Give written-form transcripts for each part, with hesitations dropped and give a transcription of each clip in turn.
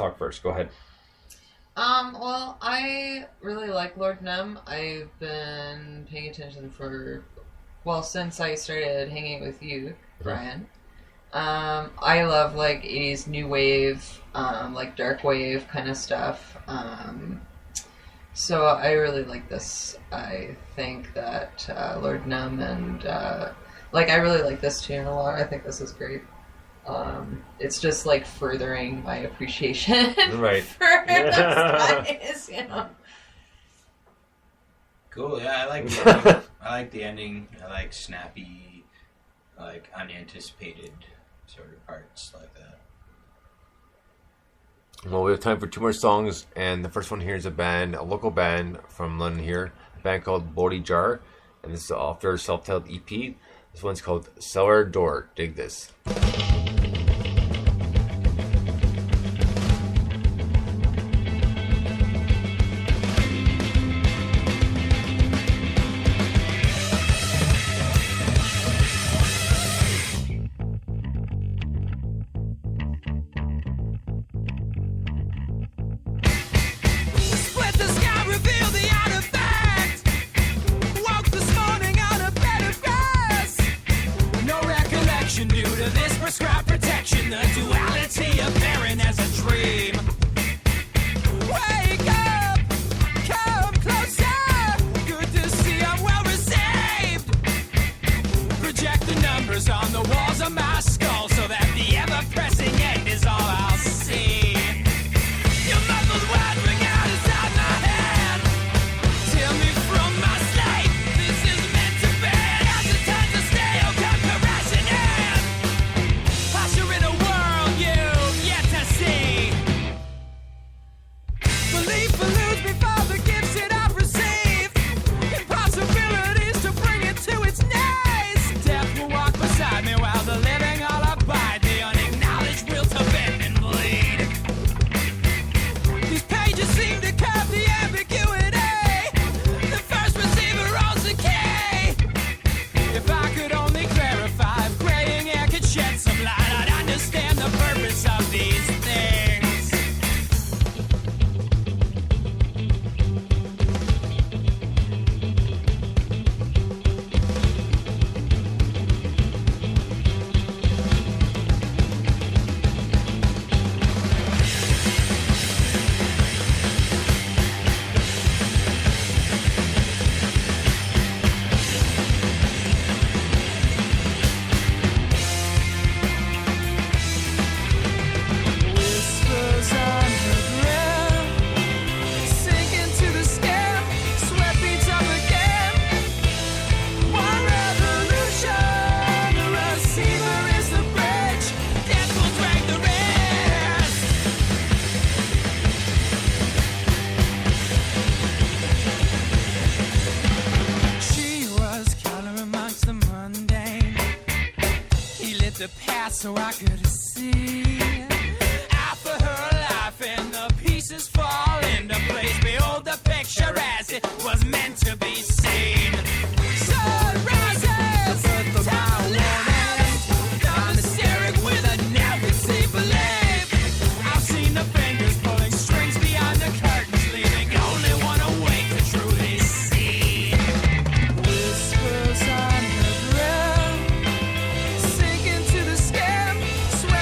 talk first. Go ahead. Well, I really like Lord Num. I've been paying attention since I started hanging with you, Brian. I love, like, 80s new wave, like dark wave kind of stuff. So I really like this. I think that Lord Num and, I really like this tune a lot. I think this is great. It's just, like, furthering my appreciation right. for those guys, you know. Cool, yeah, I like the ending. I like the ending. I like snappy, like unanticipated sort of parts like that. Well, we have time for 2 more songs, and the first one here is a local band from London here, a band called Bodhi Jar, and this is off their self-titled EP. This one's called Cellar Door. Dig this. So I could see after her life and the pieces fall into place. Behold the picture as it was meant to be seen. Sun rises, but my warning. I'm hysteric with a now conceived belief. I've seen the fingers pulling strings beyond the curtains, leaving only one awake to truly see. Whispers on the grill, sink into the skin. Sweat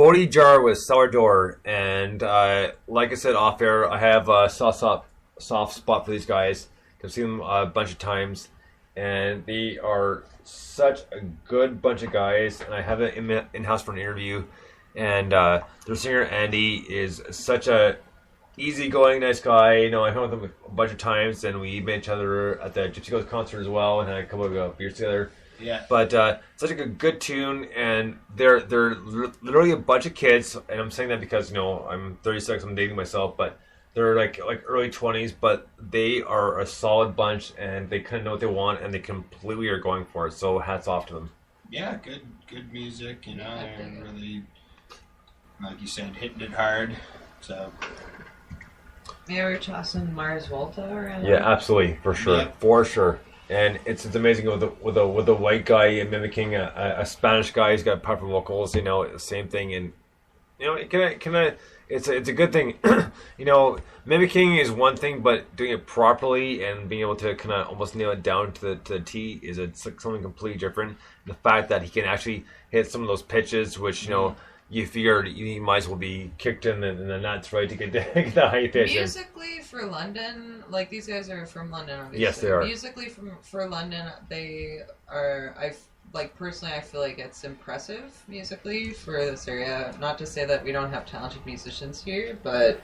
Bodie Jar with Cellar Door, and like I said off air, I have a soft spot for these guys. I've seen them a bunch of times, and they are such a good bunch of guys. And I have them in-house for an interview, and their singer Andy is such a easygoing, nice guy. You know, I hung with him a bunch of times, and we met each other at the Gypsy Ghost concert as well, and had a couple of beers together. Yeah. But such a good tune, and they're literally a bunch of kids, and I'm saying that because, you know, I'm 36, I'm dating myself, but they're like early 20s, but they are a solid bunch, and they kind of know what they want, and they completely are going for it. So hats off to them. Yeah, good music, you know, and really, like you said, hitting it hard. So. Yeah, we're tossing Mars Volta around. Yeah, absolutely, for sure, Yep. for sure. And it's amazing with a white guy mimicking a Spanish guy. He's got proper vocals, you know, same thing. And you know, it's a good thing. You know, mimicking is one thing, but doing it properly and being able to kind of almost nail it down to the T is something completely different. The fact that he can actually hit some of those pitches, which, you know, you figured he might as well be kicked in the nuts, right, to get the high pitch. Musically for London, like these guys are from London, obviously. Yes, they are. Musically for London, they are. Personally, I feel like it's impressive musically for this area. Not to say that we don't have talented musicians here, but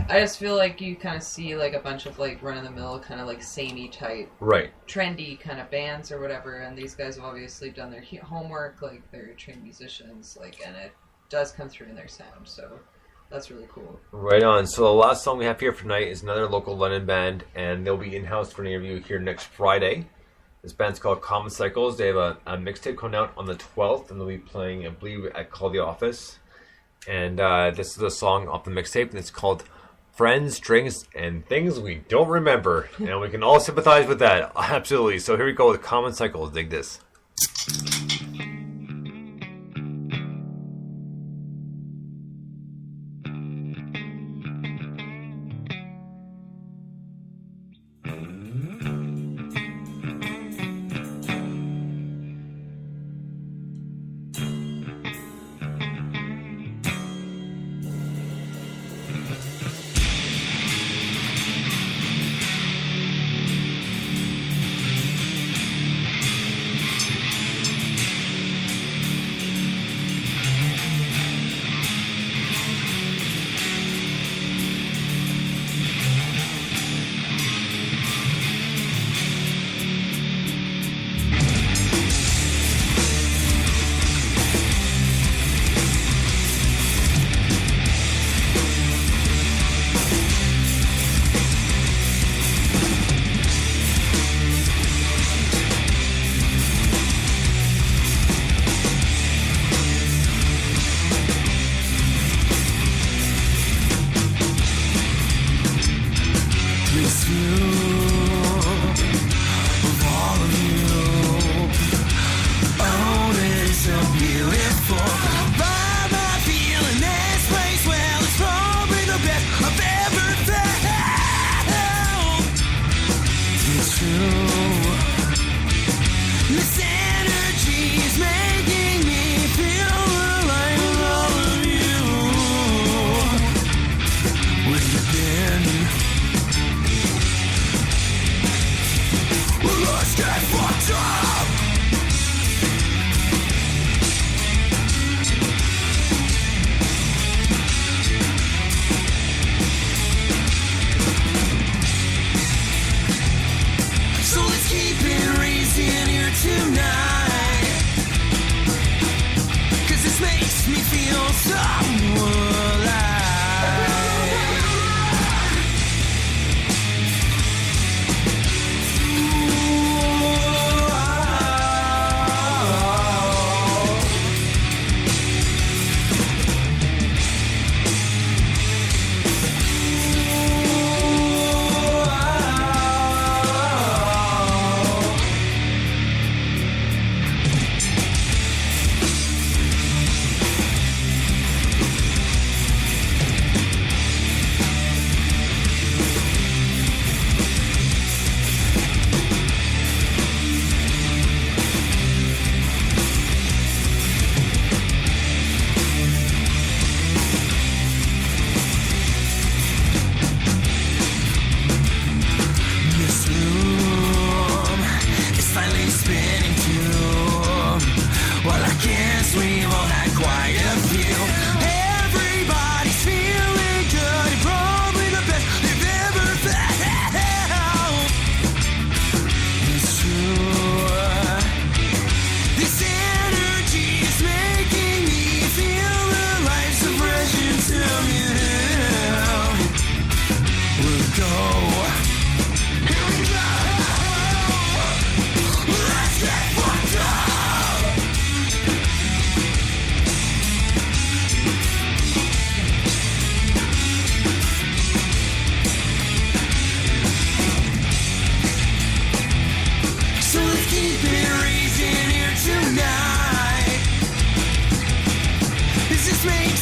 I just feel like you kind of see like a bunch of like run-of-the-mill kind of like samey type, right, trendy kind of bands or whatever. And these guys have obviously done their homework, like they're trained musicians, like, and it does come through in their sound, so that's really cool. Right on. So the last song we have here for tonight is another local London band, and they'll be in-house for an interview here next Friday. This band's called Common Cycles. They have a mixtape coming out on the 12th, and they'll be playing, I believe, at Call the Office. And this is a song off the mixtape, and it's called Friends, Drinks, and Things We Don't Remember. And we can all sympathize with that. Absolutely. So here we go with Common Cycles. Dig this.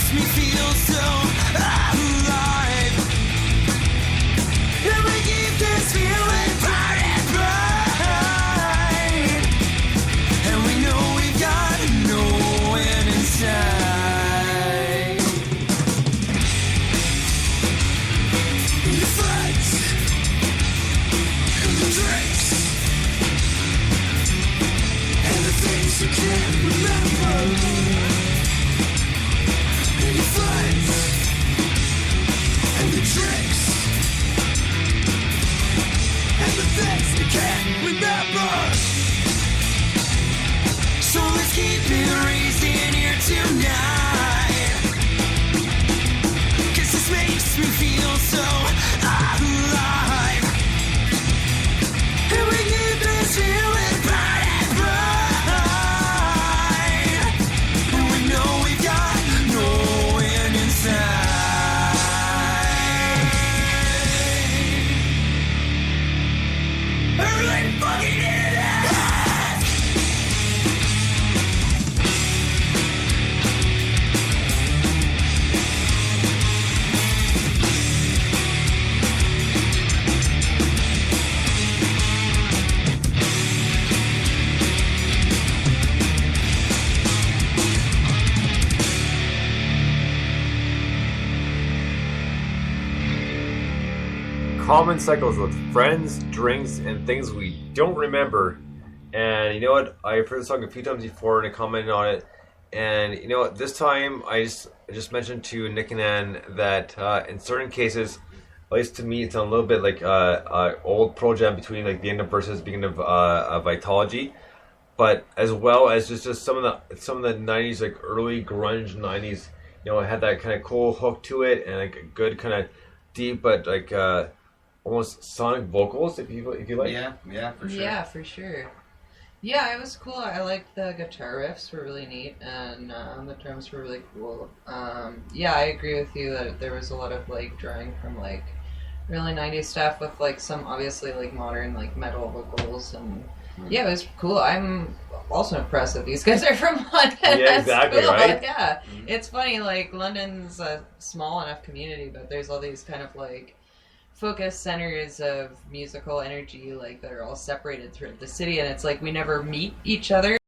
makes me feel so alive. And we keep this feeling burning bright. And we know we've got no end in sight. And the fights, and the drinks, and the things you can't remember. And the fights, and the drinks, and the things you can't remember. So let's keep it raising here tonight. 'Cause this makes me feel so alive. And we keep this feeling burning bright. And we know we've got no end in sight. Early fucking internet. Common cycles with friends, drinks, and things we don't remember. And you know what? I've heard the song a few times before and I commented on it. And you know what? This time I just mentioned to Nick and Anne that in certain cases, at least to me, it's a little bit like old Pearl Jam between like the end of versus beginning of Vitology, but as well as just some of the '90s, like early grunge '90s. You know, it had that kind of cool hook to it and like a good kind of deep but like almost sonic vocals, if you like. Yeah, for sure. Yeah, for sure. Yeah, it was cool. I liked the guitar riffs were really neat, and the drums were really cool. Yeah, I agree with you that there was a lot of like drawing from like really '90s stuff with like some obviously like modern like metal vocals, and yeah, it was cool. I'm also impressed that these guys are from London. Yeah, exactly, cool. right? Yeah, it's funny. Like London's a small enough community, but there's all these kind of like focus centers of musical energy like that are all separated throughout the city, and it's like we never meet each other.